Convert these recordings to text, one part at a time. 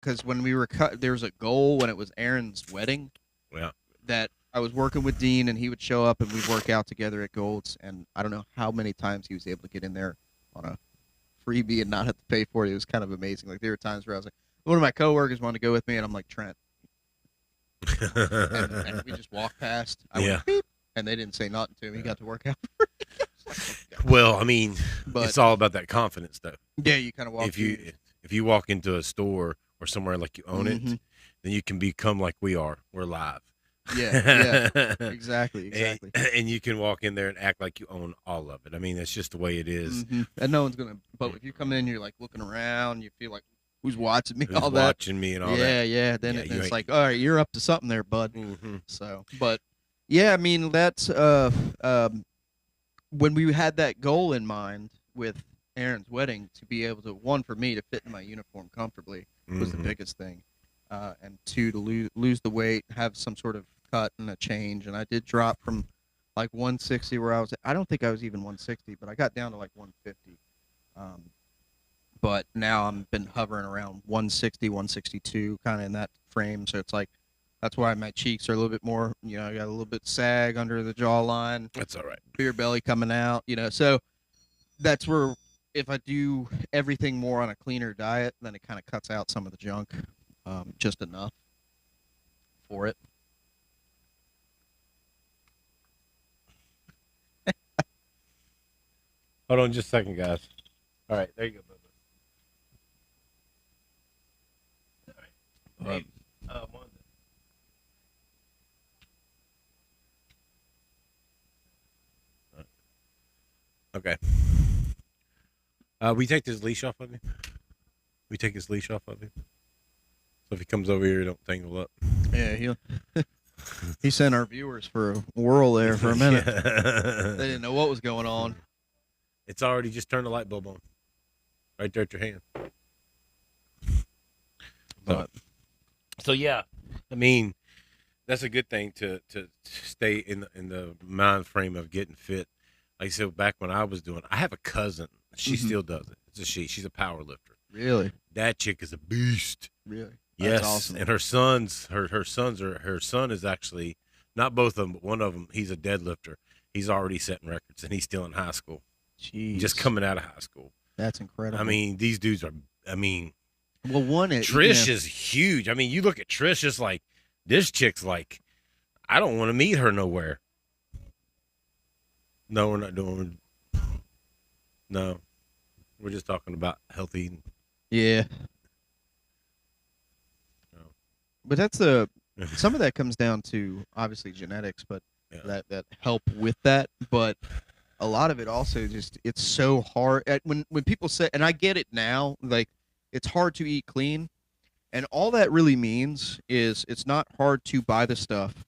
because when we were there was a goal when it was Aaron's wedding. Yeah. That I was working with Dean, and he would show up, and we'd work out together at Gold's. And I don't know how many times he was able to get in there on a freebie and not have to pay for it. It was kind of amazing. Like there were times where I was like, one of my coworkers wanted to go with me, and I'm like, Trent, and we just walked past. I went, beep, and they didn't say nothing to him. He got to work out. Well, I mean, it's all about that confidence, though. Yeah, you kind of walk. If you walk into a store or somewhere like you own it, then you can become like we are. We're live. Yeah, exactly. And you can walk in there and act like you own all of it. I mean, that's just the way it is. And no one's gonna. But if you come in, you're like looking around. You feel like, who's watching me? Who's all that. Watching me and all that. Yeah. Then it's like, all right, you're up to something there, bud. So, but yeah, I mean, that's when we had that goal in mind with Aaron's wedding, to be able to, one, for me to fit in my uniform comfortably was the biggest thing, and two, to lose the weight, have some sort of cut and a change. And I did drop from like 160 where I don't think I was even 160, but I got down to like 150. But now I've been hovering around 160, 162, kind of in that frame. So it's like, that's why my cheeks are a little bit more, I got a little bit sag under the jawline. That's all right. Beer belly coming out, so that's where, if I do everything more on a cleaner diet, then it kind of cuts out some of the junk, just enough for it. Hold on just a second, guys. All right, there you go, Bubba. All right. Okay. We take this leash off of him. So if he comes over here, don't tangle up. Yeah, he sent our viewers for a whirl there for a minute. They didn't know what was going on. It's already just turned the light bulb on. Right there at your hand. So yeah, I mean, that's a good thing to stay in the mind frame of getting fit. Like I said, back when I was doing, I have a cousin. She still does it. It's a she. She's a power lifter. Really? That chick is a beast. Really? Yes. That's awesome. And her son is actually, not both of them, but one of them, he's a deadlifter. He's already setting records, and he's still in high school. Jeez. Just coming out of high school. That's incredible. I mean, these dudes are, well, Trish is huge. I mean, you look at Trish, it's like, this chick's like, I don't want to meet her nowhere. No, we're not doing. No, we're just talking about healthy eating. Yeah. No. But that's some of that comes down to obviously genetics, but that help with that. But a lot of it also it's so hard. When people say, and I get it now, like it's hard to eat clean, and all that really means is it's not hard to buy the stuff.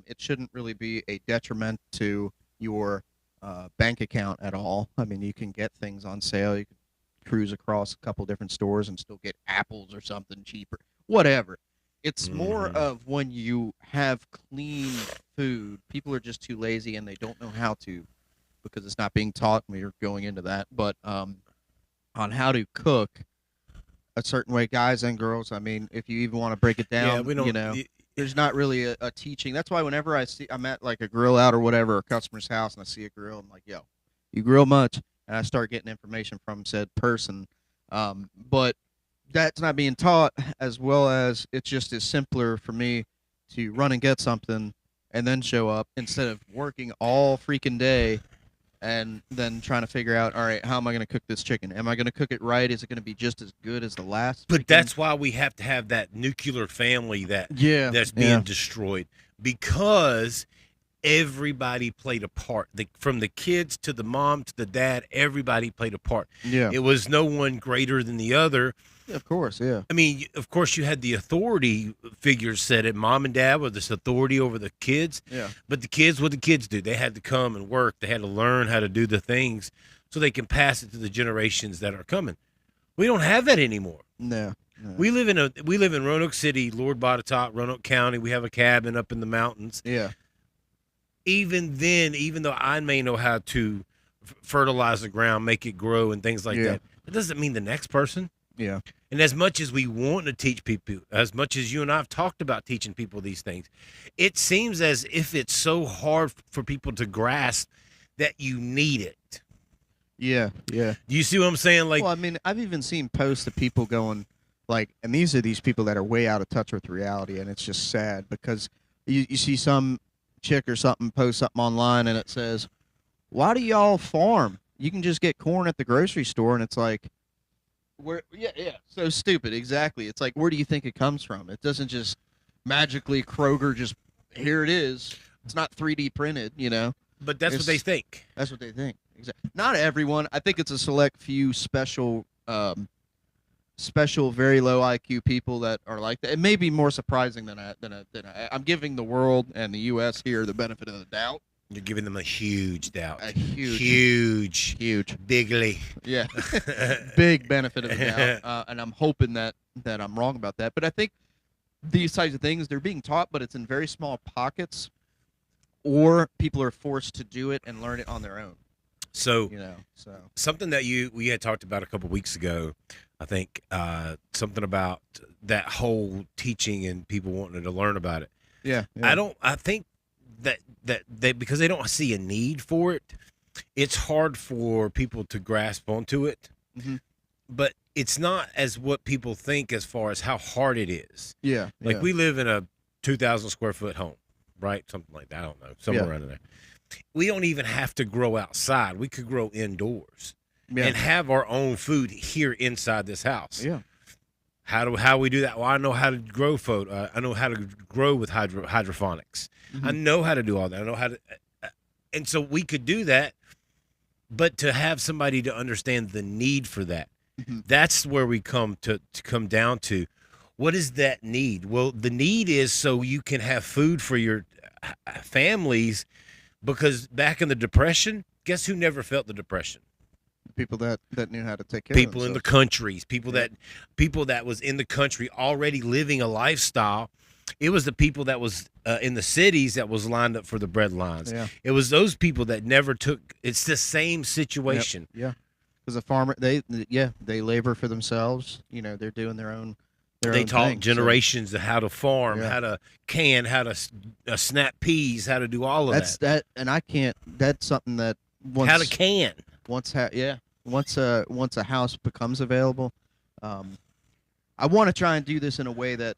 It shouldn't really be a detriment to your bank account at all. I mean, you can get things on sale. You can cruise across a couple different stores and still get apples or something cheaper. Whatever. It's more of when you have clean food, people are just too lazy and they don't know how to, because it's not being taught. We're going into that, but on how to cook a certain way, guys and girls. I mean, if you even want to break it down, we don't, there's not really a teaching. That's why whenever I'm at like a grill out or whatever, a customer's house, and I see a grill, I'm like, yo, you grill much? And I start getting information from said person. But that's not being taught, as well as it's just as simpler for me to run and get something and then show up instead of working all freaking day and then trying to figure out, all right, how am I going to cook this chicken? Am I going to cook it right? Is it going to be just as good as the last? But that's why we have to have that nuclear family that's being destroyed, because everybody played a part. From the kids to the mom to the dad, everybody played a part. Yeah. It was no one greater than the other. Of course, yeah. I mean, of course, you had the authority figures said it. Mom and dad were this authority over the kids. Yeah. But the kids, what the kids do, they had to come and work. They had to learn how to do the things so they can pass it to the generations that are coming. We don't have that anymore. No. We live in Roanoke City, Lord Botetourt, Roanoke County. We have a cabin up in the mountains. Yeah. Even then, even though I may know how to fertilize the ground, make it grow, and things like that, it doesn't mean the next person. Yeah. And as much as we want to teach people, as much as you and I have talked about teaching people these things, it seems as if it's so hard for people to grasp that you need it. Yeah. Yeah. Do you see what I'm saying? Like, well, I mean, I've even seen posts of people going like, and these are these people that are way out of touch with reality, and it's just sad because you see some chick or something post something online and it says, "Why do y'all farm? You can just get corn at the grocery store," and it's like, where? Yeah, yeah, so stupid. Exactly. It's like, where do you think it comes from? It doesn't just magically Kroger just here it is. It's not 3D printed, you know. but that's what they think. That's what they think. Exactly. Not everyone. I think it's a select few special, very low IQ people that are like that. It may be more surprising than I'm giving the world and the U.S. here the benefit of the doubt. You're giving them a huge doubt. A huge, bigly. Yeah, big benefit of the doubt. And I'm hoping that I'm wrong about that. But I think these types of things, they're being taught, but it's in very small pockets, or people are forced to do it and learn it on their own. So, something that we had talked about a couple weeks ago, I think, something about that whole teaching and people wanting to learn about it. Yeah. I think that they, because they don't see a need for it, it's hard for people to grasp onto it. Mm-hmm. But it's not as what people think as far as how hard it is. Yeah. Like, we live in a 2,000 square foot home, right? Something like that. I don't know. Somewhere around there. We don't even have to grow outside. We could grow indoors and have our own food here inside this house. Yeah. How we do that? Well, I know how to grow food. I know how to grow with hydroponics. Mm-hmm. I know how to do all that. I know how to, and so we could do that. But to have somebody to understand the need for that, mm-hmm. that's where we come down to. What is that need? Well, the need is so you can have food for your families, because back in the Depression, guess who never felt the Depression? People that knew how to take care people of in the countries, people that was in the country already living a lifestyle. It was the people that was in the cities that was lined up for the bread lines. Yeah. It was those people that never took. It's the same situation. Yep. Yeah, because a farmer, they labor for themselves. You know, they're doing their own. They taught thing, generations of how to farm, how to can, how to snap peas, how to do all of that. And I can't. That's something that how to can. Once a house becomes available, I want to try and do this in a way that,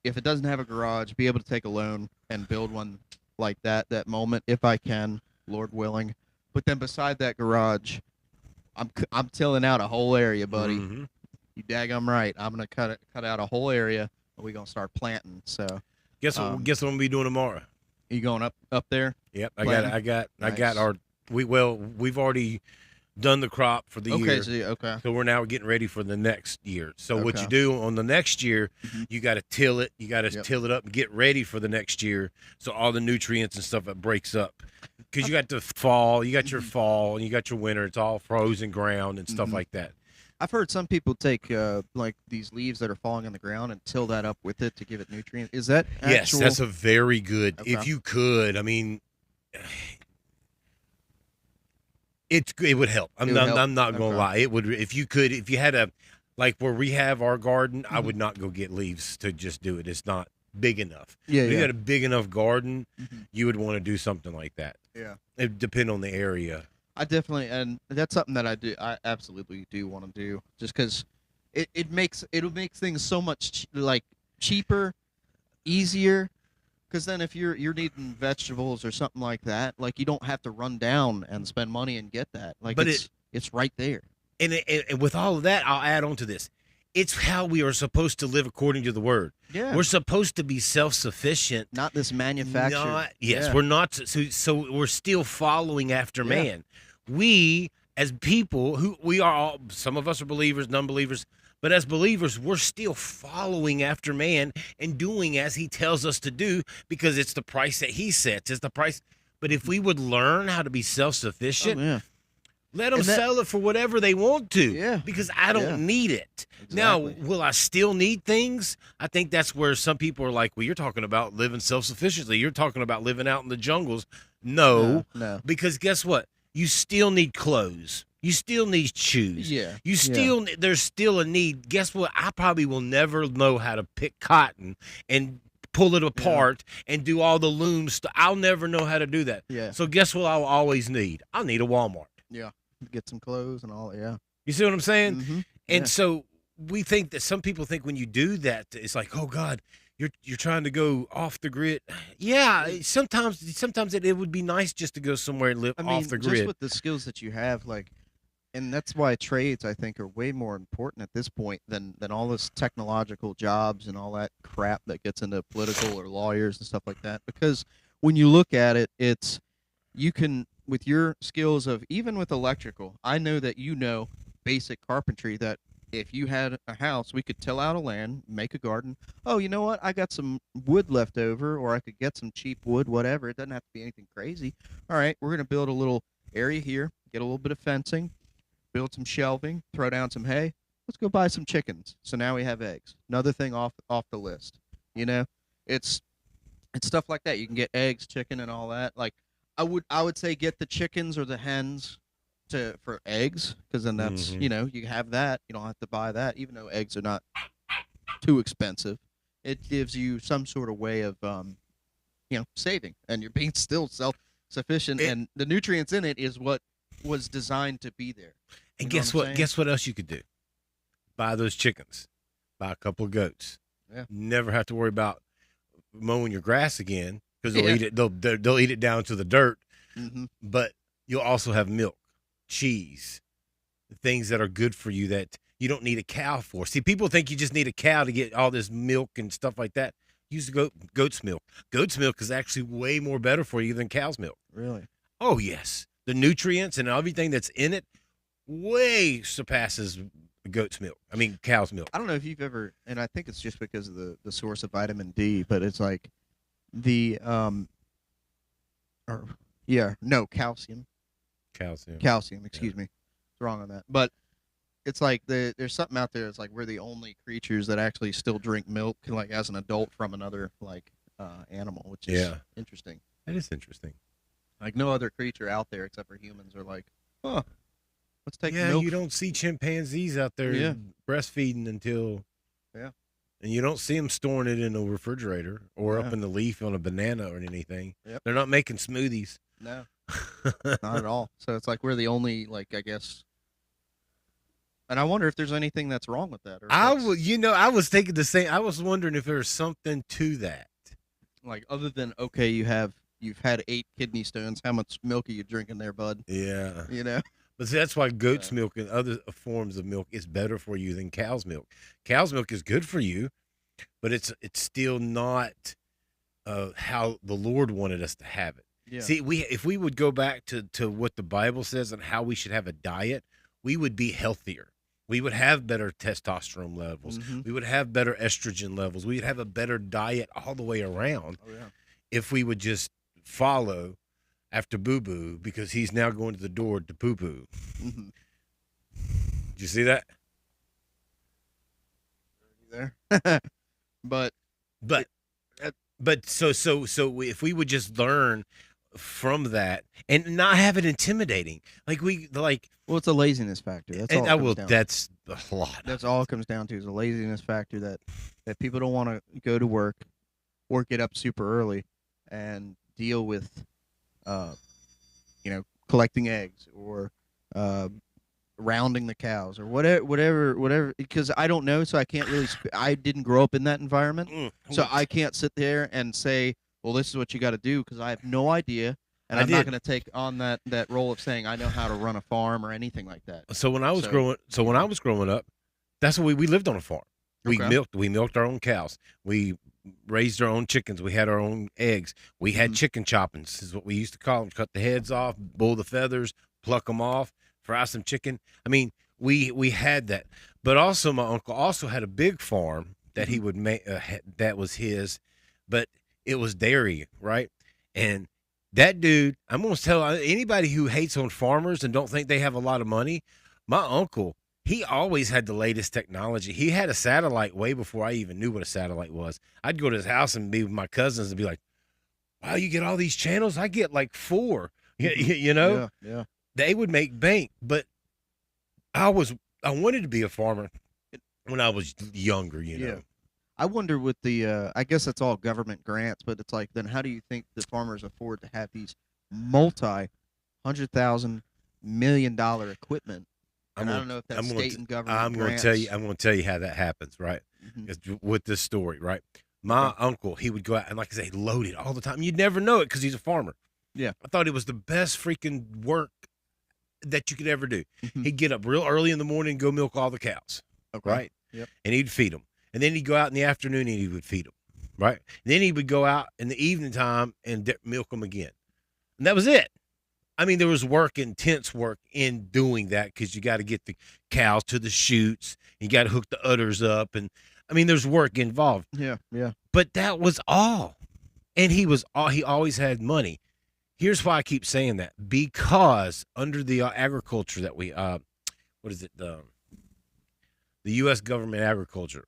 if it doesn't have a garage, be able to take a loan and build one like that moment, if I can, Lord willing. But then beside that garage, I'm tilling out a whole area, buddy. Mm-hmm. You daggum right. I'm gonna cut out a whole area, and we're gonna start planting. So guess what I'm gonna be doing tomorrow? You going up there? Yep, planting? I got our we've already done the crop for the year. Okay. So we're now getting ready for the next year. So what you do on the next year, mm-hmm. you got to till it. You got to till it up and get ready for the next year. So all the nutrients and stuff that breaks up, because you got the fall, you got your fall, and you got your winter. It's all frozen ground and stuff mm-hmm. like that. I've heard some people take like these leaves that are falling on the ground and till that up with it to give it nutrients. Is that actual? Yes, that's a very good. Okay. If you could, I mean, it would help. I'm not gonna lie. It would, if you had a, like where we have our garden, mm-hmm. I would not go get leaves to just do it. It's not big enough. Yeah, if you got a big enough garden, mm-hmm. you would want to do something like that. Yeah, it depend on the area. I definitely, and that's something that I absolutely do want to do, just because it'll make things so much cheaper, easier. Because then if you're needing vegetables or something like that, like, you don't have to run down and spend money and get that. Like, but it's right there. And with all of that, I'll add on to this. It's how we are supposed to live according to the word. Yeah. We're supposed to be self-sufficient. Not this manufactured. We're not. So we're still following after man. We, as people, who we are all, some of us are believers, non-believers, but as believers, we're still following after man and doing as he tells us to do, because it's the price that he sets. It's the price. But if we would learn how to be self-sufficient, let them sell it for whatever they want to. Yeah. Because I don't need it. Exactly. Now, will I still need things? I think that's where some people are like, well, you're talking about living self-sufficiently. You're talking about living out in the jungles. No. No. Because guess what? You still need clothes. You still need shoes. Yeah. You still there's still a need. Guess what? I probably will never know how to pick cotton and pull it apart and do all the loom stuff. I'll never know how to do that. Yeah. So guess what I'll always need? I'll need a Walmart. Yeah. Get some clothes and all. Yeah. You see what I'm saying? Mm-hmm. And so we think that some people think when you do that, it's like, oh God, you're trying to go off the grid. Yeah, sometimes it would be nice just to go somewhere and live off the grid. Just with the skills that you have, like, and that's why trades, I think, are way more important at this point than all this technological jobs and all that crap that gets into political or lawyers and stuff like that. Because when you look at it, it's you can, with your skills of even with electrical, I know that you know basic carpentry that if you had a house, we could till out a land, make a garden. Oh, you know what? I got some wood left over, or I could get some cheap wood, whatever. It doesn't have to be anything crazy. All right, we're going to build a little area here, get a little bit of fencing, build some shelving, throw down some hay. Let's go buy some chickens. So now we have eggs. Another thing off the list. You know, it's stuff like that. You can get eggs, chicken, and all that. Like I would say get the chickens or the hens for eggs, because then that's you know, you have that, you don't have to buy that, even though eggs are not too expensive. It gives you some sort of way of you know, saving, and you're being still self-sufficient, and the nutrients in it is what was designed to be there. And guess what else you could do? Buy those chickens, buy a couple of goats. Never have to worry about mowing your grass again, because they'll eat it, they'll eat it down to the dirt. But you'll also have milk, cheese, things that are good for you that you don't need a cow for. See, people think you just need a cow to get all this milk and stuff like that. Use the goat's milk. Goat's milk is actually way more better for you than cow's milk. Really? Oh, yes. The nutrients and everything that's in it way surpasses goat's milk. I mean, cow's milk. I don't know if you've ever, and I think it's just because of the source of vitamin D, but it's like the calcium. Calcium, excuse me. It's wrong on that. But it's like there's something out there. It's like we're the only creatures that actually still drink milk, like as an adult from another like animal, which is interesting. That is interesting. Like no other creature out there except for humans are like, huh, let's take milk. You don't see chimpanzees out there breastfeeding until and you don't see them storing it in a refrigerator or up in the leaf on a banana or anything. They're not making smoothies. No. Not at all. So it's like we're the only, like, I guess. And I wonder if there's anything that's wrong with that. Or I was thinking the same. I was wondering if there's something to that. Like, other than, okay, you've had 8 kidney stones. How much milk are you drinking there, bud? Yeah. You know? But see, that's why goat's milk and other forms of milk is better for you than cow's milk. Cow's milk is good for you, but it's still not how the Lord wanted us to have it. Yeah. See, if we would go back to what the Bible says and how we should have a diet, we would be healthier. We would have better testosterone levels. We would have better estrogen levels. We would have a better diet all the way around if we would just follow after Boo-Boo, because he's now going to the door to poo-poo. Did you see that? There. But so if we would just learn from that and not have it intimidating, well, it's a laziness factor. That's all. That's a lot. That's all it comes down to, is a laziness factor that people don't want to go to work or get up super early and deal with, collecting eggs or rounding the cows or whatever. Because I don't know, so I can't really. I didn't grow up in that environment, so I can't sit there and say, well, this is what you got to do, because I have no idea, and I'm not going to take on that role of saying I know how to run a farm or anything like that. So when I was growing up, that's what we lived on a farm. We milked our own cows. We raised our own chickens. We had our own eggs. We had chicken choppings, is what we used to call them. Cut the heads off, boil the feathers, pluck them off, fry some chicken. I mean, we had that. But also, my uncle also had a big farm that he would make. That was his, but it was dairy, right? And that dude, I'm going to tell anybody who hates on farmers and don't think they have a lot of money, my uncle, he always had the latest technology. He had a satellite way before I even knew what a satellite was. I'd go to his house and be with my cousins and be like, wow, you get all these channels? I get like 4, you know? Yeah. They would make bank, but I wanted to be a farmer when I was younger, you Yeah. know. I wonder with the I guess that's all government grants, but it's like then how do you think the farmers afford to have these multi-$100,000 million equipment? I'm And I gonna don't know if that's I'm gonna state t- and government I'm grants. gonna tell you how that happens, right? Hmm. It's with this story, right? Okay. My uncle, he would go out and like I say, load it all the time. You'd never know it because he's a farmer. Yeah. I thought it was the best freaking work that you could ever do. Hmm. He'd get up real early in the morning and go milk all the cows, Okay. right? Yep. And he'd feed them. And then he'd go out in the afternoon and he would feed them, right? And then he would go out in the evening time and milk them again. And that was it. I mean, there was intense work in doing that because you got to get the cows to the chutes. You got to hook the udders up. And I mean, there's work involved. Yeah. Yeah. But that was all. And he always had money. Here's why I keep saying that. Because under the agriculture that what is it? The U.S. government agriculture,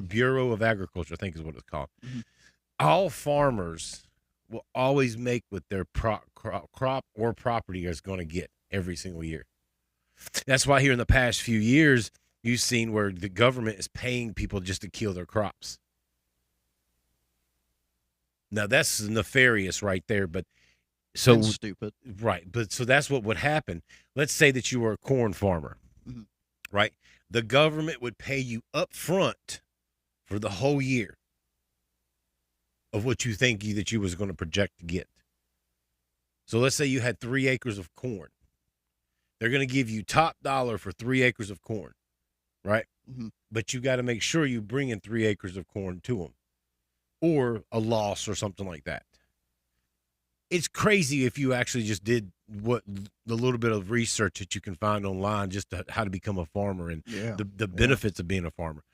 Bureau of Agriculture, I think is what it's called. Hmm. All farmers will always make what their crop or property is going to get every single year. That's why here in the past few years, you've seen where the government is paying people just to kill their crops. Now that's nefarious right there, but so stupid. right, but so that's what would happen. Let's say that you were a corn farmer, Hmm. right? The government would pay you up front for the whole year of what you think that you was going to project to get. So let's say you had 3 acres of corn. They're going to give you top dollar for 3 acres of corn, right? Hmm. But you got to make sure you bring in 3 acres of corn to them or a loss or something like that. It's crazy if you actually just did what the little bit of research that you can find online just to how to become a farmer and the benefits of being a farmer.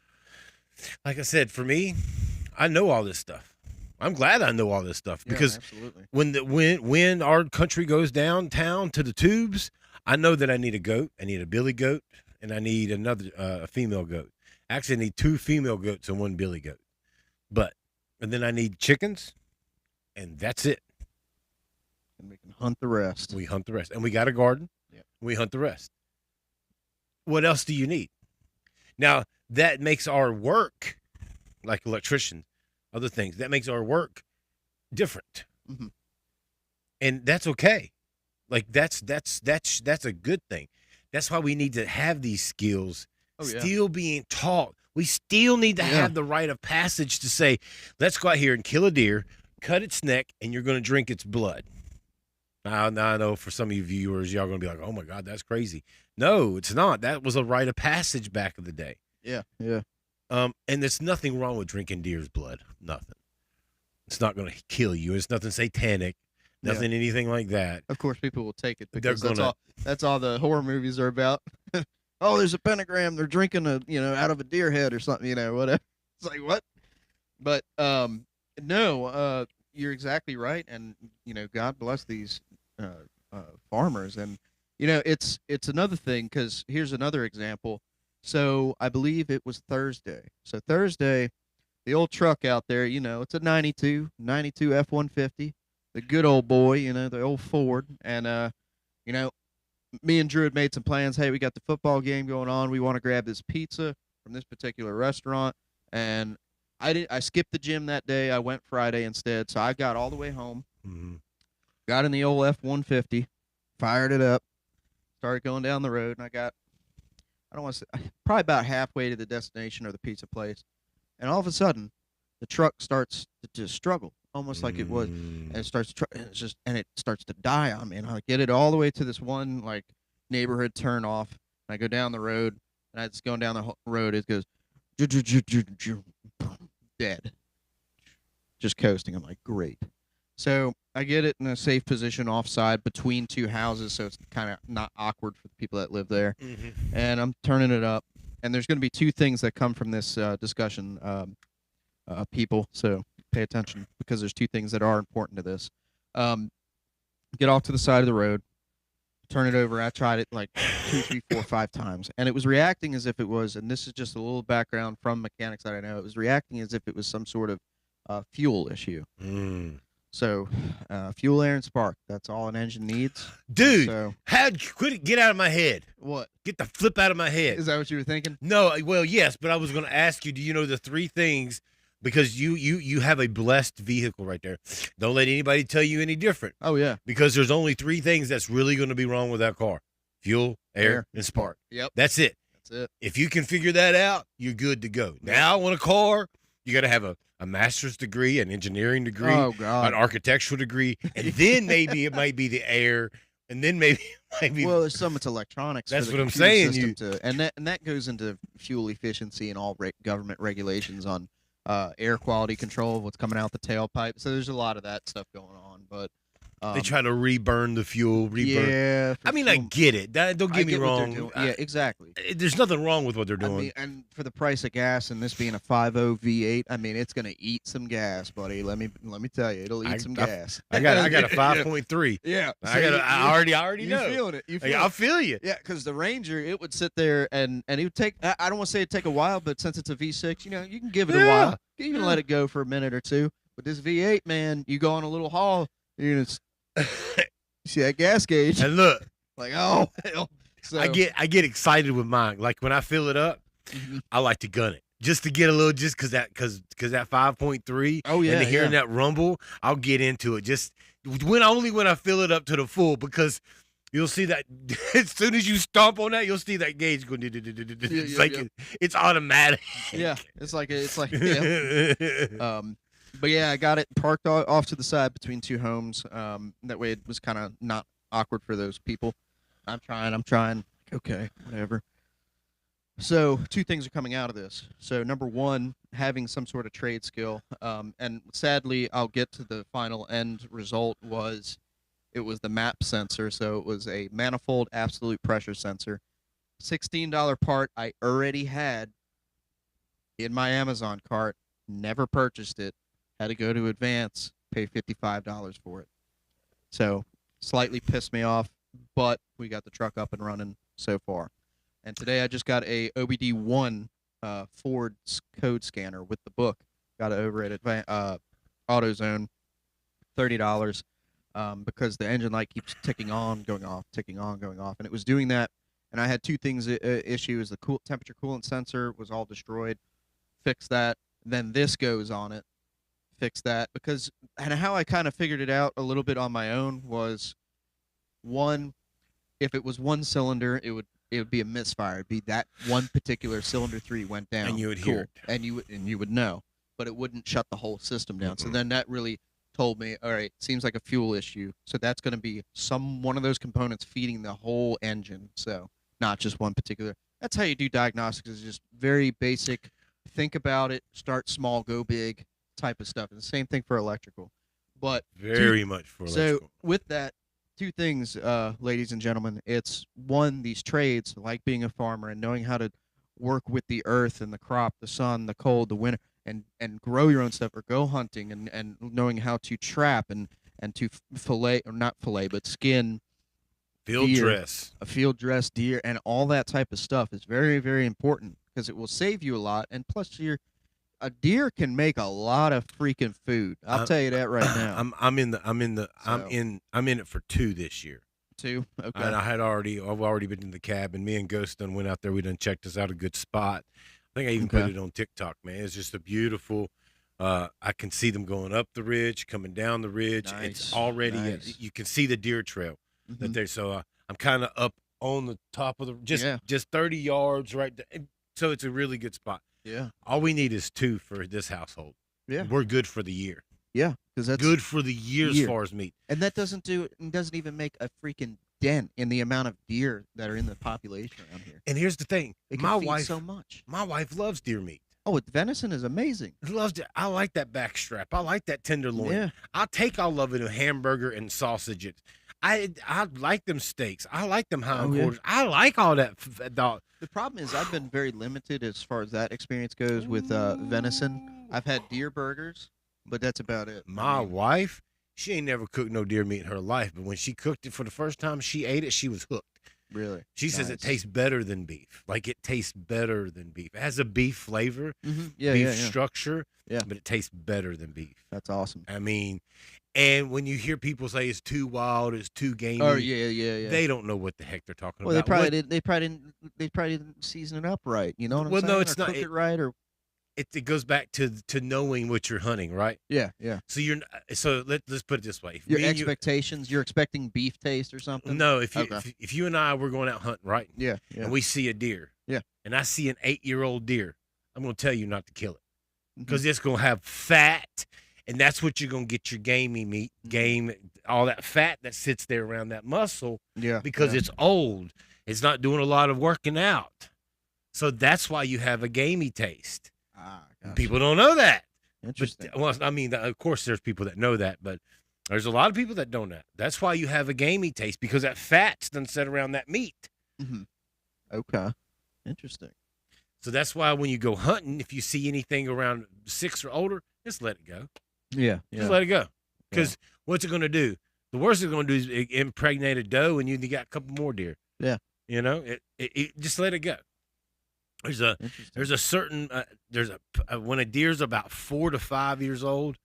Like I said, for me, I know all this stuff. I'm glad I know all this stuff because when our country goes downtown to the tubes, I know that I need a goat, I need a billy goat, and I need another a female goat. Actually, I need 2 female goats and 1 billy goat. And then I need chickens, and that's it. And we can hunt the rest. We hunt the rest. And we got a garden. Yep. We hunt the rest. What else do you need? Now, that makes our work, like electricians, other things, that makes our work different. Mm-hmm. And that's okay. Like that's a good thing. That's why we need to have these skills still being taught. We still need to have the rite of passage to say, let's go out here and kill a deer, cut its neck, and you're going to drink its blood. Now I know for some of you viewers, y'all going to be like, oh, my God, that's crazy. No, it's not. That was a rite of passage back in the day. Yeah, yeah. And there's nothing wrong with drinking deer's blood. Nothing. It's not going to kill you. It's nothing satanic. Nothing, anything like that. Of course, people will take it because that's all the horror movies are about. Oh, there's a pentagram. They're drinking out of a deer head or something, whatever. It's like, what? But no, you're exactly right. And, God bless these farmers. And, it's another thing because here's another example. So I believe it was Thursday. So Thursday, the old truck out there, it's a 92 F-150, the good old boy, the old Ford. And, me and Drew had made some plans. Hey, we got the football game going on. We want to grab this pizza from this particular restaurant. And I skipped the gym that day. I went Friday instead. So I got all the way home, got in the old F-150, fired it up, started going down the road, and I don't want to say, probably about halfway to the destination or the pizza place. And all of a sudden, the truck starts to just struggle, almost like it was. And it starts and it starts to die on me. And I get it all the way to this one neighborhood turn off. And I go down the road, and I just going down the road. It goes dead, just coasting. I'm like, great. So I get it in a safe position offside between 2 houses, so it's kind of not awkward for the people that live there. And I'm turning it up. And there's going to be 2 things that come from this discussion, people. So pay attention because there's 2 things that are important to this. Get off to the side of the road, turn it over. I tried it like 2, 3, 4, 5 times, and it was reacting as if it was. And this is just a little background from mechanics that I know. It was reacting as if it was some sort of fuel issue. So, fuel, air, and spark. That's all an engine needs. Dude, So, get out of my head. what? Get the flip out of my head. Is that what you were thinking? No, well, yes, but I was going to ask you, do you know the 3 things? Because you have a blessed vehicle right there. Don't let anybody tell you any different. Oh, yeah. Because there's only 3 things that's really going to be wrong with that car. Fuel, air, and spark. Yep. That's it. That's it. If you can figure that out, you're good to go. Now, on a car, you got to have a master's degree, an engineering degree, an architectural degree, and then maybe it might be the air, and then maybe well, there's some it's electronics. That's for the what I'm saying. And that goes into fuel efficiency and all government regulations on air quality control, what's coming out the tailpipe. So there's a lot of that stuff going on, but. They try to reburn the fuel. Yeah. I mean, I get it. Don't get me wrong. Yeah, exactly. There's nothing wrong with what they're doing. I mean, and for the price of gas, and this being a 5.0 V8, I mean, it's gonna eat some gas, buddy. Let me tell you, it'll eat some gas. I got a 5.3. Yeah. I already know. You're feeling it. I feel you. Yeah, because the Ranger, it would sit there and it would take. I don't want to say it'd take a while, but since it's a V6, you can give it a while. You can let it go for a minute or two. But this V8, man, you go on a little haul, you're gonna. See that gas gauge? And look, like, oh hell! So, I get excited with mine. Like when I fill it up, I like to gun it just to get a little, just because that 5.3. Oh yeah, and hearing that rumble, I'll get into it. Just when I fill it up to the full, because you'll see that as soon as you stomp on that, you'll see that gauge going. It's automatic. Yeah, it's like. But yeah, I got it parked off to the side between 2 homes. That way it was kind of not awkward for those people. I'm trying. Okay, whatever. So 2 things are coming out of this. So number 1, having some sort of trade skill. And sadly, I'll get to the final end result it was the MAP sensor. So it was a manifold absolute pressure sensor. $16 part I already had in my Amazon cart. Never purchased it. Had to go to Advance, pay $55 for it. So slightly pissed me off, but we got the truck up and running so far. And today I just got a OBD1 Ford code scanner with the book. Got it over at AutoZone, $30, because the engine light keeps ticking on, going off, ticking on, going off. And it was doing that. And I had 2 things issues. The temperature coolant sensor was all destroyed. Fix that. Then this goes on it. Fix that, because and how I kind of figured it out a little bit on my own was, one, if it was 1 cylinder, it would be a misfire. It'd be that one particular cylinder 3 went down, and you would hear it, and you would know, but it wouldn't shut the whole system down. So then that really told me, all right, seems like a fuel issue. So that's going to be one of those components feeding the whole engine. So not just one particular. That's how you do diagnostics. Is just very basic. Think about it. Start small, go big. Type of stuff. And the same thing for electrical. But very much for electrical. So with that, 2 things, ladies and gentlemen. It's 1, these trades, like being a farmer and knowing how to work with the earth and the crop, the sun, the cold, the winter, and grow your own stuff, or go hunting, and knowing how to trap and to fillet, or not fillet, but skin a field dress deer, and all that type of stuff is very, very important, because it will save you a lot. And plus a deer can make a lot of freaking food. I'll tell you that right now. I'm in it for 2 this year. 2, okay. And I've already been in the cab, and me and Ghost done went out there. We done checked us out a good spot. I think I even put it on TikTok, man. It's just a beautiful. I can see them going up the ridge, coming down the ridge. Nice. It's already you can see the deer trail that there. So I'm kind of up on the top of the just 30 yards right there. So it's a really good spot. Yeah. All we need is 2 for this household. Yeah. We're good for the year. Yeah, because that's good for the year as far as meat. And that doesn't even make a freaking dent in the amount of deer that are in the population around here. And here's the thing. My wife so much. My wife loves deer meat. Oh, venison is amazing. Loves it. I like that back strap. I like that tenderloin. Yeah. I'll take all of it, a hamburger and sausage. I like them steaks. I like them hindquarters. I like all that dog. The problem is I've been very limited as far as that experience goes with venison. I've had deer burgers, but that's about it. My wife, she ain't never cooked no deer meat in her life, but when she cooked it for the first time, she ate it, she was hooked. Really? She says it tastes better than beef. Like, it tastes better than beef. It has a beef flavor, beef structure, but it tastes better than beef. That's awesome. I mean, And when you hear people say it's too wild, it's too gamey, Oh yeah. they don't know what the heck they're talking Well, they about. probably didn't. They probably didn't season it up right. You know what I'm saying? No, it's or not. Cook it right, or It goes back to knowing what you're hunting, right? yeah. So let's put it this way. If Your me and you- expectations. You're expecting beef taste or something. no, Okay. if you and I were going out hunting, right? Yeah. And we see a deer. Yeah. And I see an 8-year-old deer, I'm going to tell you not to kill it Mhm. because it's going to have fat, and that's what you're going to get your gamey meat, all that fat that sits there around that muscle. Yeah. Because it's old. It's not doing a lot of working out. So that's why you have a gamey taste. Gotcha. People don't know that. Interesting. But, well, I mean, of course, there's people that know that, but there's a lot of people that don't know. That's why you have a gamey taste, because that fat's done set around that meat. Mm-hmm. Okay. Interesting. So that's why when you go hunting, if you see anything around 6 or older, just let it go. Yeah. Just let it go. Because what's it going to do? The worst it's going to do is impregnate a doe, and you got a couple more deer. Yeah. You know, it just let it go. There's a certain when a deer's about 4 to 5 years old,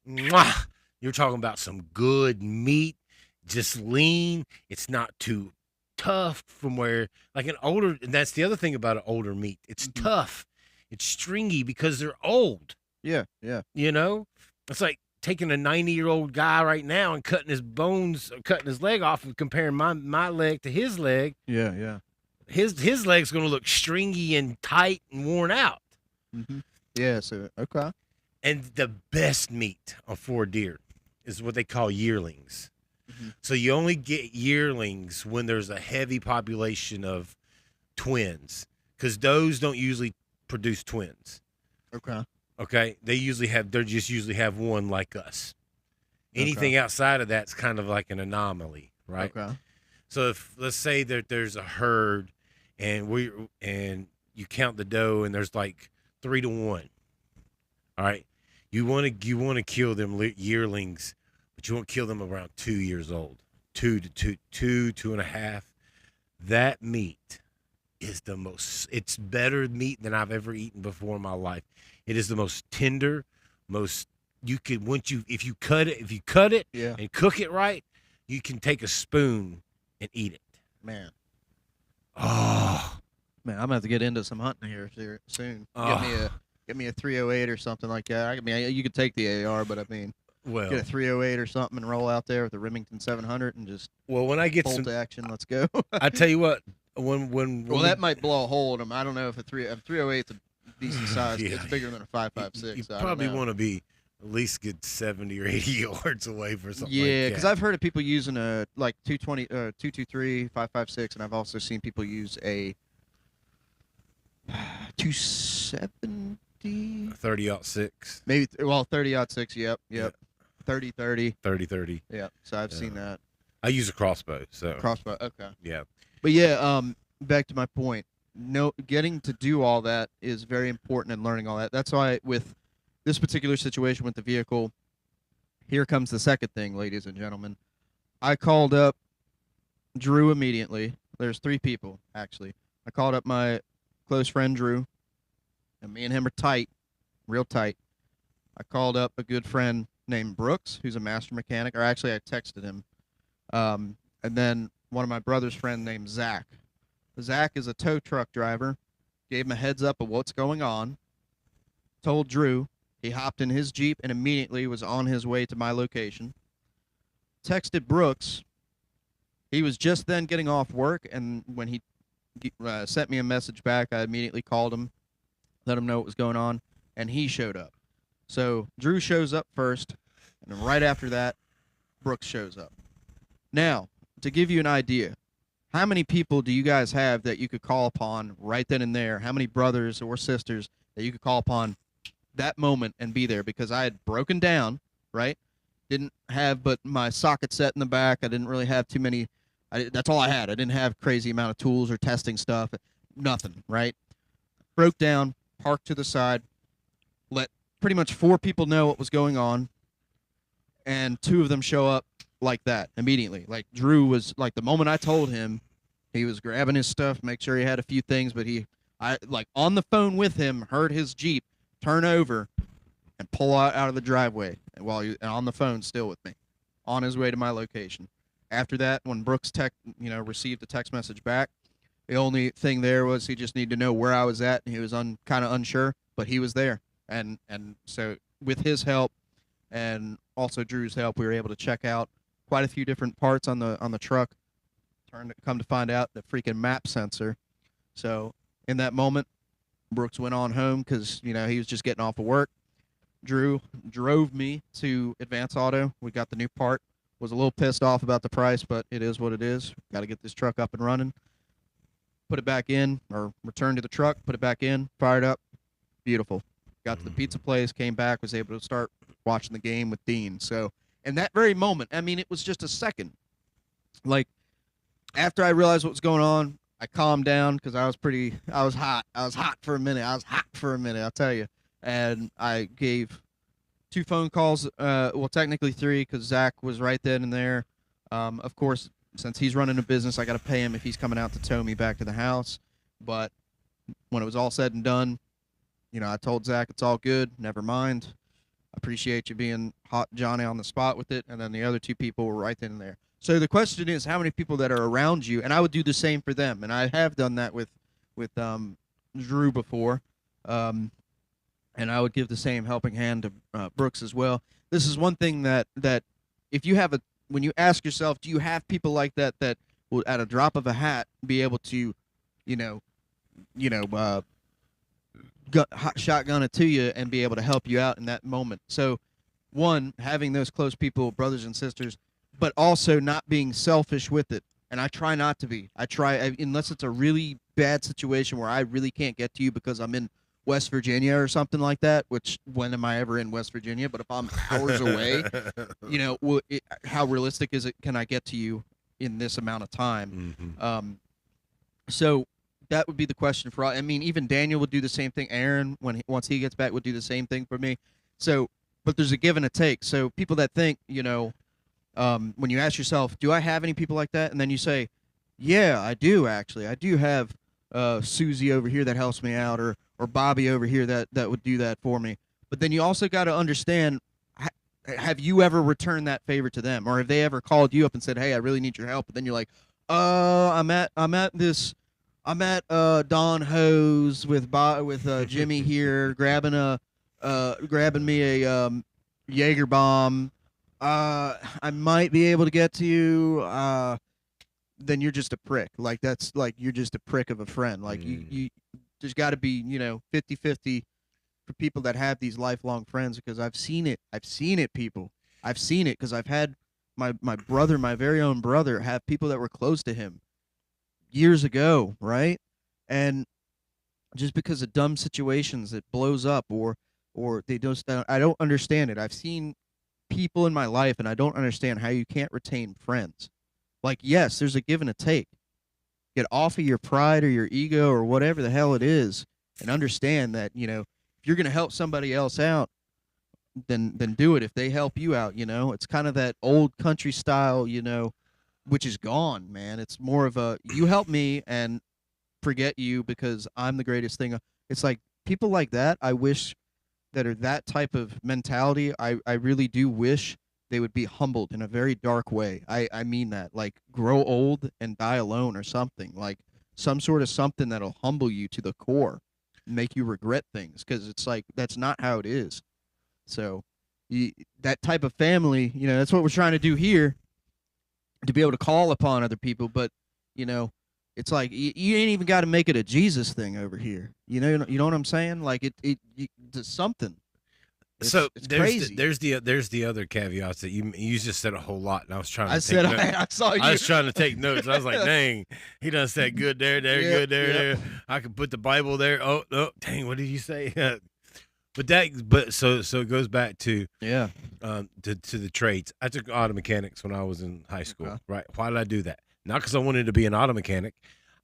you're talking about some good meat, just lean. It's not too tough from where like an older. And that's the other thing about an older meat. It's tough. It's stringy because they're old. Yeah. You know, it's like taking a 90-year-old guy right now and cutting his bones, cutting his leg off, and comparing my leg to his leg. Yeah. His leg's going to look stringy and tight and worn out. Mm-hmm. Yeah. So okay. And the best meat for deer is what they call yearlings. Mm-hmm. So you only get yearlings when there's a heavy population of twins, because does don't usually produce twins. Okay. They just usually have one like us. Anything outside of that's kind of like an anomaly, right? Okay. So if let's say that there's a herd and you count the doe and there's like 3 to 1. All right. You want to kill them yearlings, but you won't kill them around 2 years old. 2 to 2.5. That meat is it's better meat than I've ever eaten before in my life. It is the most tender, if you cut it and cook it right, you can take a spoon and eat it. Man. Oh. Man, I'm gonna have to get into some hunting here soon. Get me a 308 or something like that. I mean, you could take the AR, but I mean, get a 308 or something and roll out there with a Remington 700 and just when I get bolt to action, let's go. I tell you what, that might blow a hole in them. I don't know if a 308's a decent size. It's bigger than a 5.56. You probably want to be at least get 70 or 80 yards away for something. Yeah, because I've heard of people using a like 220, 223, 5.56, and I've also seen people use a 270. 30-06. Maybe 30-06. Yep. 30-30. 30-30. Yeah. So I've seen that. I use a crossbow. So crossbow. Okay. Yeah. But yeah, back to my point. Getting to do all that is very important and learning all that. That's why with this particular situation with the vehicle, here comes the second thing, ladies and gentlemen. I called up Drew immediately. There's 3 people, actually. I called up my close friend, Drew, and me and him are tight, real tight. I called up a good friend named Brooks, who's a master mechanic, or actually I texted him. And then one of my brother's friend named Zach. Zach is a tow truck driver. Gave him a heads up of what's going on. Told Drew. He hopped in his Jeep and immediately was on his way to my location. Texted Brooks. He was just then getting off work, and when he sent me a message back, I immediately called him, let him know what was going on, and he showed up. So Drew shows up first, and then right after that, Brooks shows up. Now, to give you an idea, how many people do you guys have that you could call upon right then and there? How many brothers or sisters that you could call upon that moment and be there? Because I had broken down, right? Didn't have but my socket set in the back. I didn't really have too many. That's all I had. I didn't have crazy amount of tools or testing stuff. Nothing, right? Broke down, parked to the side, let pretty much 4 people know what was going on, and 2 of them show up like that immediately. Like Drew was like, the moment I told him, he was grabbing his stuff, make sure he had a few things, but I like on the phone with him, heard his Jeep turn over and pull out of the driveway while he on the phone still with me, on his way to my location. After that, when Brooks received a text message back, the only thing there was he just needed to know where I was at, and he was kind of unsure, but he was there. And so with his help and also Drew's help, we were able to check out quite a few different parts on the truck. Come to find out, the freaking map sensor. So in that moment, Brooks went on home because he was just getting off of work. Drew drove me to Advance Auto. We got the new part. Was a little pissed off about the price, but it is what it is. Got to get this truck up and running. Put it back in, or return to the truck, put it back in, fired up. Beautiful. Got to the pizza place, came back, was able to start watching the game with Dean. So in that very moment, I mean, it was just a second. Like, after I realized what was going on, I calmed down because I was hot. I was hot for a minute, I'll tell you. And I gave 2 phone calls, well, technically 3, because Zach was right then and there. Of course, since he's running a business, I got to pay him if he's coming out to tow me back to the house. But when it was all said and done, I told Zach it's all good, never mind. I appreciate you being hot Johnny on the spot with it. And then the other 2 people were right then and there. So the question is, how many people that are around you, and I would do the same for them, and I have done that with Drew before, and I would give the same helping hand to Brooks as well. This is one thing that if you have when you ask yourself, do you have people like that will, at a drop of a hat, be able to, shotgun it to you and be able to help you out in that moment. So, one, having those close people, brothers and sisters, but also not being selfish with it. And I try not to be. Unless it's a really bad situation where I really can't get to you because I'm in West Virginia or something like that, which when am I ever in West Virginia? But if I'm hours away, how realistic is it? Can I get to you in this amount of time? Mm-hmm. So that would be the question for all. I mean, even Daniel would do the same thing. Aaron, once he gets back, would do the same thing for me. So, but there's a give and a take. So people that think, when you ask yourself, do I have any people like that? And then you say, yeah, I do actually. I do have Susie over here that helps me out, or Bobby over here that would do that for me. But then you also got to understand, have you ever returned that favor to them? Or have they ever called you up and said, hey, I really need your help? But then you're like, I'm at Don Hose with Jimmy here, grabbing me a Jaeger bomb. I might be able to get to you. Then you're just a prick. Like, that's like, you're just a prick of a friend. Like, you there's got to be 50-50 for people that have these lifelong friends, because I've seen it, people. I've seen it because I've had my brother, my very own brother, have people that were close to him years ago, right? And just because of dumb situations, it blows up, or they just I don't understand it. I've seen people in my life, and I don't understand how you can't retain friends. Like, yes, there's a give and a take. Get off of your pride or your ego or whatever the hell it is, and understand that, if you're going to help somebody else out, then do it. If they help you out, it's kind of that old country style, which is gone, man. It's more of a, you help me and forget you because I'm the greatest thing. It's like people like that, I wish, that are that type of mentality, I really do wish they would be humbled in a very dark way. I mean that. Like, grow old and die alone or something. Like, some sort of something that'll humble you to the core and make you regret things, because it's like, that's not how it is. So that type of family, that's what we're trying to do here, to be able to call upon other people. But, it's like, you ain't even got to make it a Jesus thing over here. You know what I'm saying? Like, it's something. It's crazy. There's the other caveats that you just said a whole lot, and I was trying to. I saw you. I was trying to take notes. I was like, dang, he done said good there, good there. I could put the Bible there. Oh no, dang, what did you say? So it goes back to to the trades. I took auto mechanics when I was in high school. Okay. Right? Why did I do that? Not because I wanted to be an auto mechanic.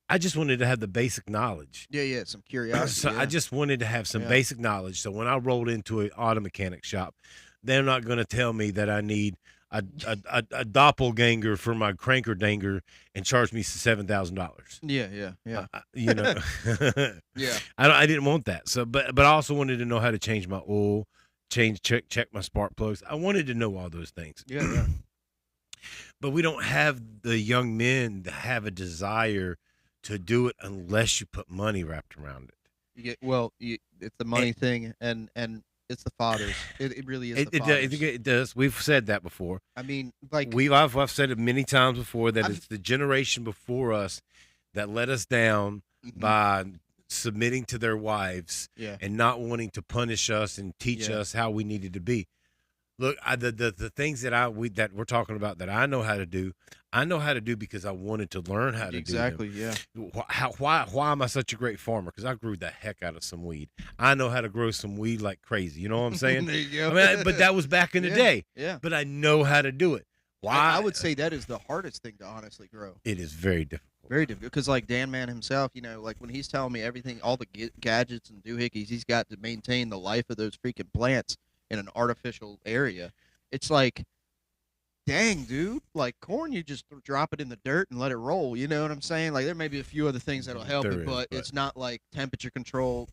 I just wanted to have the basic knowledge. Yeah, some curiosity. So I just wanted to have some basic knowledge. So when I rolled into an auto mechanic shop, they're not going to tell me that I need a doppelganger for my cranker danger and charge me $7,000. Yeah. Yeah. I didn't want that. So, but I also wanted to know how to change my oil, check my spark plugs. I wanted to know all those things. Yeah. But we don't have the young men that have a desire to do it unless you put money wrapped around it. It's the money thing, and it's the fathers. It really is the fathers. It does. We've said that before. I mean, like I've said it many times before that it's the generation before us that let us down by submitting to their wives and not wanting to punish us and teach us how we needed to be. Look, the things that we're talking about that I know how to do, because I wanted to learn how to do exactly. Yeah. Why am I such a great farmer? Because I grew the heck out of some weed. I know how to grow some weed like crazy. You know what I'm saying? There you go. I mean, but that was back in the day. Yeah. But I know how to do it. Why? I would say that is the hardest thing to honestly grow. It is very difficult. Very difficult, because like Dan Man himself, like when he's telling me everything, all the gadgets and doohickeys he's got to maintain the life of those freaking plants in an artificial area, it's like, dang, dude, like corn, you just drop it in the dirt and let it roll. You know what I'm saying? Like there may be a few other things that'll help it, but it's not like temperature control.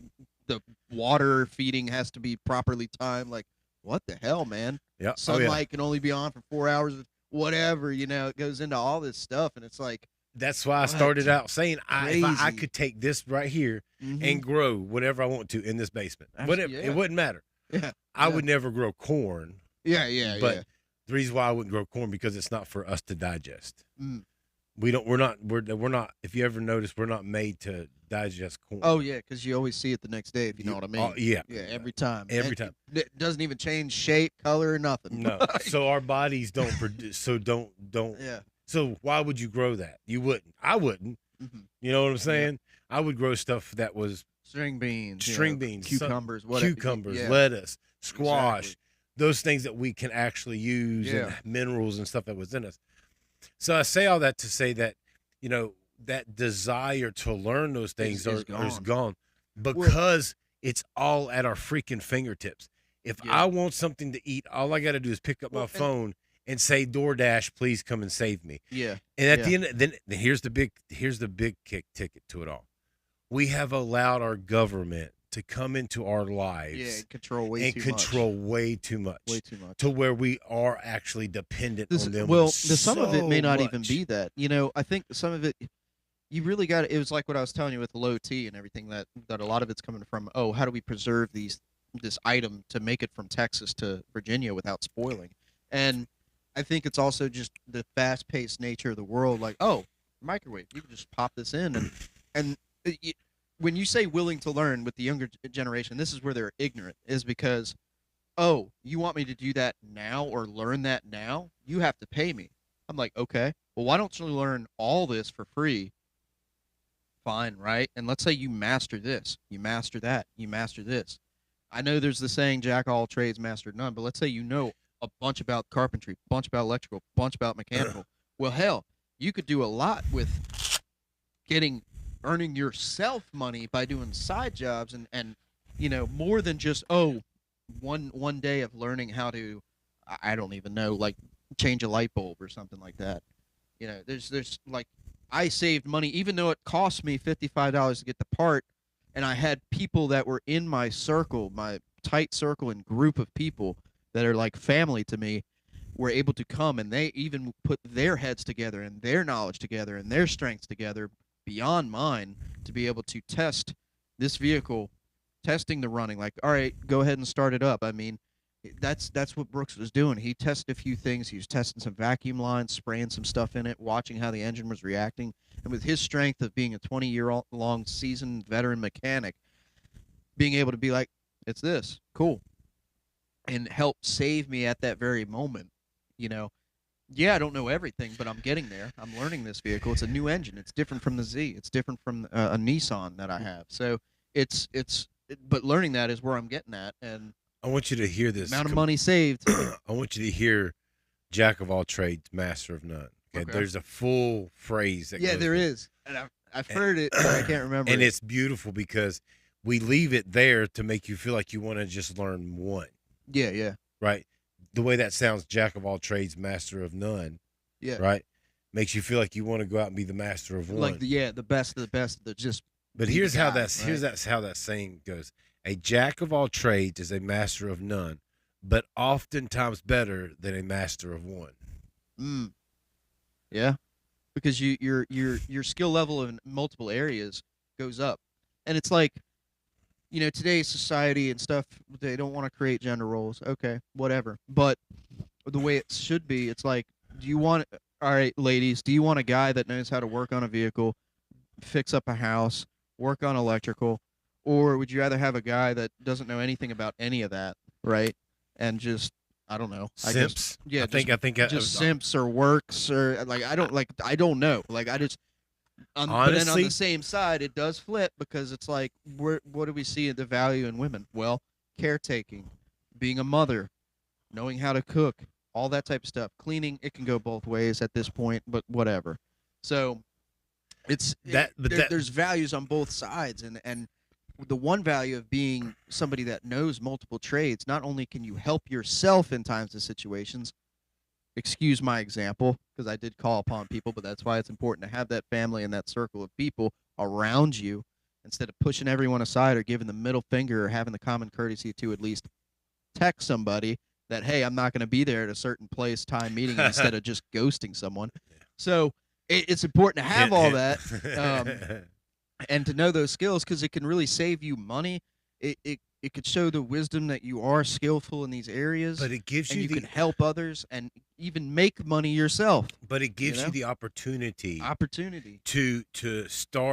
The water feeding has to be properly timed. Like, what the hell, man? Yeah. Sunlight can only be on for 4 hours. Whatever, it goes into all this stuff, and it's like. That's why I started out saying if I could take this right here and grow whatever I want to in this basement. It wouldn't matter. Yeah. I would never grow corn. Yeah. But the reason why I wouldn't grow corn, because it's not for us to digest. We're not, if you ever notice, we're not made to digest corn. Oh yeah, because you always see it the next day, if you know what I mean. Yeah, every time. Every time. It doesn't even change shape, color, or nothing. No. So our bodies don't produce. So don't. Yeah. So why would you grow that? You wouldn't. I wouldn't. You know what I'm saying? I would grow stuff that was string beans, cucumbers, whatever. Lettuce, squash, those things that we can actually use, and minerals and stuff that was in us. So I say all that to say that, that desire to learn those things is gone because it's all at our freaking fingertips. If I want something to eat, all I got to do is pick up my phone and say, DoorDash, please come and save me. Yeah. And at the end, then here's the big kick ticket to it all. We have allowed our government to come into our lives and control way too much. To where we are actually dependent on them. Well, some of it may not even be that. I think some of it, you really got it. It was like what I was telling you with low T and everything, that a lot of it's coming from, how do we preserve this item to make it from Texas to Virginia without spoiling? And I think it's also just the fast-paced nature of the world. Like, microwave, you can just pop this in, and when you say willing to learn with the younger generation, this is where they're ignorant. Is because, you want me to do that now or learn that now? You have to pay me. I'm like, okay, well, why don't you learn all this for free? Fine, right? And let's say you master this, you master that, you master this. I know there's the saying, "Jack of all trades, master none," but let's say you know a bunch about carpentry, bunch about electrical, bunch about mechanical. Well, hell, you could do a lot with earning yourself money by doing side jobs and more than just one day of learning how to, I don't even know, like change a light bulb or something like that. There's like, I saved money even though it cost me $55 to get the part, and I had people that were in my circle, my tight circle and group of people that are like family to me, were able to come, and they even put their heads together and their knowledge together and their strengths together beyond mine to be able to test this vehicle, testing the running. Like, all right, go ahead and start it up. I mean, that's what Brooks was doing. He tested a few things. He was testing some vacuum lines, spraying some stuff in it, watching how the engine was reacting. And with his strength of being a 20-year-long seasoned veteran mechanic, being able to be like, it's this, cool, and help save me at that very moment. I don't know everything, but I'm getting there. I'm learning this vehicle. It's a new engine. It's different from the Z. It's different from a Nissan that I have. So but learning that is where I'm getting at. And I want you to hear this. Amount of money saved. I want you to hear Jack of all trades, master of none. Okay. There's a full phrase that goes there is. And I've heard it, but I can't remember. And it's beautiful because we leave it there to make you feel like you want to just learn one. Yeah. Right? The way that sounds, Jack of all trades, master of none. Yeah. Right? Makes you feel like you want to go out and be the master of one. Like the best of the best. But here's how that saying goes. A jack of all trades is a master of none, but oftentimes better than a master of one. Mm, yeah, because your skill level in multiple areas goes up, and it's like, today's society and stuff, they don't want to create gender roles. Okay, whatever. But the way it should be, it's like, do you want, all right, ladies, do you want a guy that knows how to work on a vehicle, fix up a house, work on electrical, or would you rather have a guy that doesn't know anything about any of that, right? And just, I don't know, I guess, Simps. yeah, I think just simps or works or like I don't know, like I just but then on the honestly, same side, it does flip because it's like, what do we see the value in women? Well, caretaking, being a mother, knowing how to cook, all that type of stuff. Cleaning, it can go both ways at this point, but whatever. So there's values on both sides, and the one value of being somebody that knows multiple trades, not only can you help yourself in times of situations, excuse my example because I did call upon people, but that's why it's important to have that family and that circle of people around you instead of pushing everyone aside or giving the middle finger or having the common courtesy to at least text somebody that, hey, I'm not going to be there at a certain place, time, meeting, instead of just ghosting someone. So it's important to have all that and to know those skills because it can really save you money. It could show the wisdom that you are skillful in these areas, but it gives and you you can help others and even make money yourself. but it gives you the opportunity Opportunity. to start